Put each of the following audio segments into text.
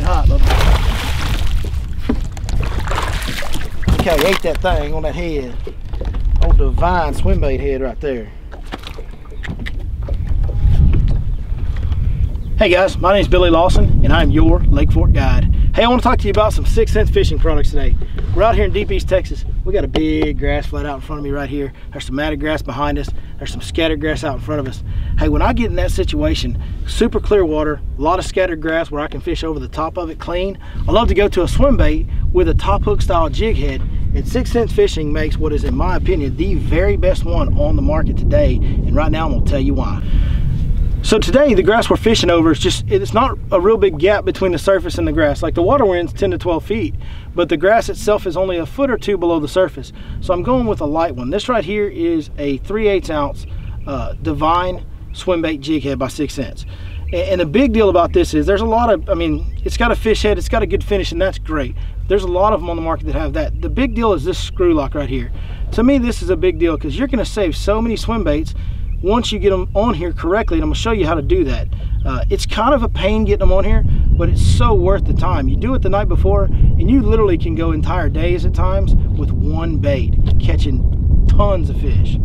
hot. Look how he ate that thing on that head. Old Divine Swimbait head right there. Hey guys, my name is Billy Lawson and I'm your Lake Fork Guide. Hey, I want to talk to you about some 6th Sense fishing products today. We're out here in deep East Texas. We got a big grass flat out in front of me right here. There's some matted grass behind us. There's some scattered grass out in front of us. Hey, when I get in that situation, super clear water, a lot of scattered grass where I can fish over the top of it clean, I love to go to a swim bait with a top hook style jig head. And 6th Sense Fishing makes what is, in my opinion, the very best one on the market today. And right now I'm gonna tell you why. So today, the grass we're fishing over is it's not a real big gap between the surface and the grass. Like the water we're in is 10 to 12 feet, but the grass itself is only a foot or two below the surface. So I'm going with a light one. This right here is a 3/8 ounce Divine Swimbait Jig Head by 6th Sense. And the big deal about this is there's a lot of, I mean, it's got a fish head, it's got a good finish, and that's great. There's a lot of them on the market that have that. The big deal is this screw lock right here. To me, this is a big deal because you're gonna save so many swim baits once you get them on here correctly, and I'm gonna show you how to do that. It's kind of a pain getting them on here, but it's so worth the time. You do it the night before, and you literally can go entire days at times with one bait, catching tons of fish.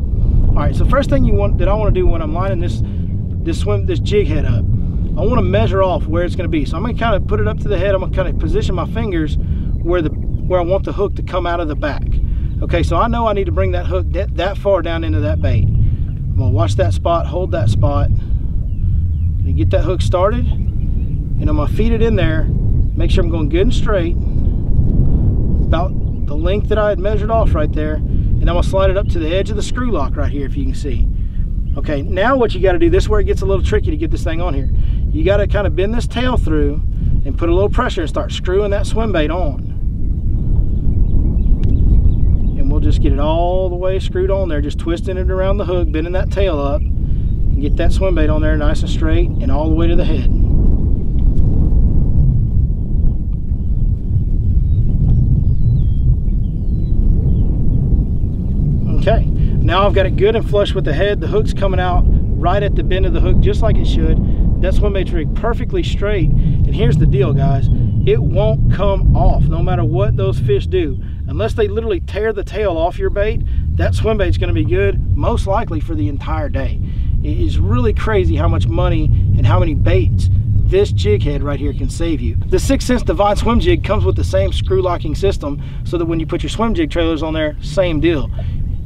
All right, so first thing I want to do when I'm lining this jig head up, I want to measure off where it's going to be. So I'm going to kind of put it up to the head. I'm going to kind of position my fingers where I want the hook to come out of the back. Okay, so I know I need to bring that hook that far down into that bait. I'm going to watch that spot, hold that spot, and get that hook started. And I'm going to feed it in there, make sure I'm going good and straight, about the length that I had measured off right there. And I'm going to slide it up to the edge of the screw lock right here, if you can see. Okay, now what you got to do, this is where it gets a little tricky to get this thing on here. You got to kind of bend this tail through and put a little pressure and start screwing that swim bait on. And we'll just get it all the way screwed on there, just twisting it around the hook, bending that tail up, and get that swim bait on there nice and straight and all the way to the head. Okay, now I've got it good and flush with the head. The hook's coming out right at the bend of the hook, just like it should. That swim bait's rigged perfectly straight. And here's the deal, guys. It won't come off, no matter what those fish do. Unless they literally tear the tail off your bait, that swim bait's gonna be good, most likely for the entire day. It is really crazy how much money and how many baits this jig head right here can save you. The 6th Sense Divine Swim Jig comes with the same screw locking system, so that when you put your swim jig trailers on there, same deal.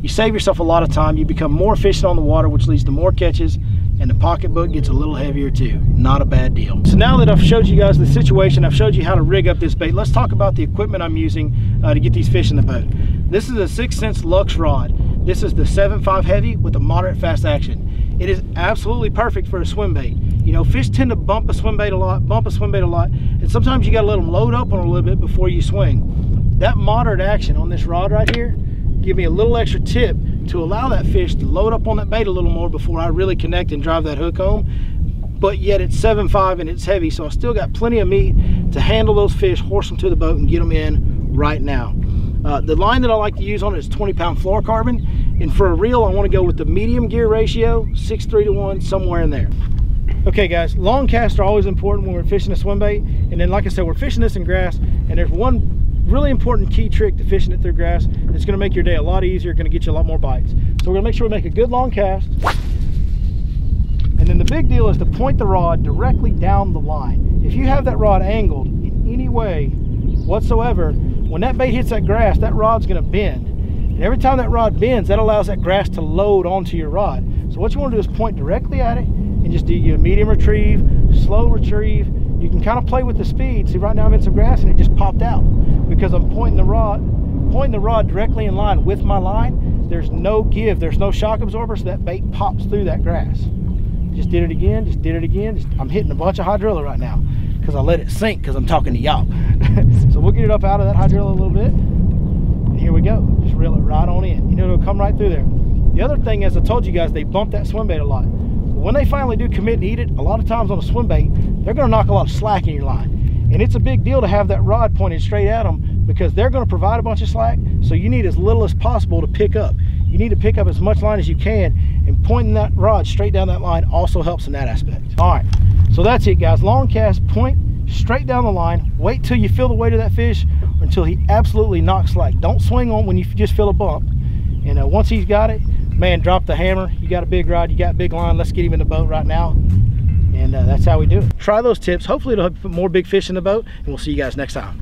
You save yourself a lot of time, you become more efficient on the water, which leads to more catches, and the pocketbook gets a little heavier too. Not a bad deal. So now that I've showed you guys the situation, I've showed you how to rig up this bait, let's talk about the equipment I'm using to get these fish in the boat. This is a 6th Sense Lux rod. This is the 7.5 heavy with a moderate fast action. It is absolutely perfect for a swim bait. You know, fish tend to bump a swim bait a lot, and sometimes you gotta let them load up on a little bit before you swing. That moderate action on this rod right here give me a little extra tip to allow that fish to load up on that bait a little more before I really connect and drive that hook home. But yet it's 7.5 and it's heavy, so I still got plenty of meat to handle those fish, horse them to the boat, and get them in right now. The line that I like to use on it is 20-pound fluorocarbon, and for a reel I want to go with the medium gear ratio, 6:3:1, somewhere in there. Okay guys, long casts are always important when we're fishing a swim bait, and then like I said, we're fishing this in grass, and there's one really important key trick to fishing it through grass. It's going to make your day a lot easier, going to get you a lot more bites. So we're going to make sure we make a good long cast. And then the big deal is to point the rod directly down the line. If you have that rod angled in any way whatsoever, when that bait hits that grass, that rod's going to bend. And every time that rod bends, that allows that grass to load onto your rod. So what you want to do is point directly at it and just do your medium retrieve, slow retrieve. You can kind of play with the speed. See, right now I'm in some grass and it just popped out because I'm pointing the rod directly in line with my line. There's no give, there's no shock absorber, so that bait pops through that grass. Just did it again, just did it again. I'm hitting a bunch of hydrilla right now because I let it sink because I'm talking to y'all. So we'll get it up out of that hydrilla a little bit. And here we go. Just reel it right on in. You know, it'll come right through there. The other thing, as I told you guys, they bump that swim bait a lot. When they finally do commit and eat it, a lot of times on a swim bait, they're going to knock a lot of slack in your line. And it's a big deal to have that rod pointed straight at them because they're going to provide a bunch of slack. So you need as little as possible to pick up. You need to pick up as much line as you can, and pointing that rod straight down that line also helps in that aspect. All right, so that's it guys. Long cast, point straight down the line. Wait till you feel the weight of that fish, or until he absolutely knocks slack. Don't swing on when you just feel a bump. And once he's got it, man, drop the hammer. You got a big rod, you got a big line. Let's get him in the boat right now. And that's how we do it. Try those tips. Hopefully it'll help you put more big fish in the boat, and we'll see you guys next time.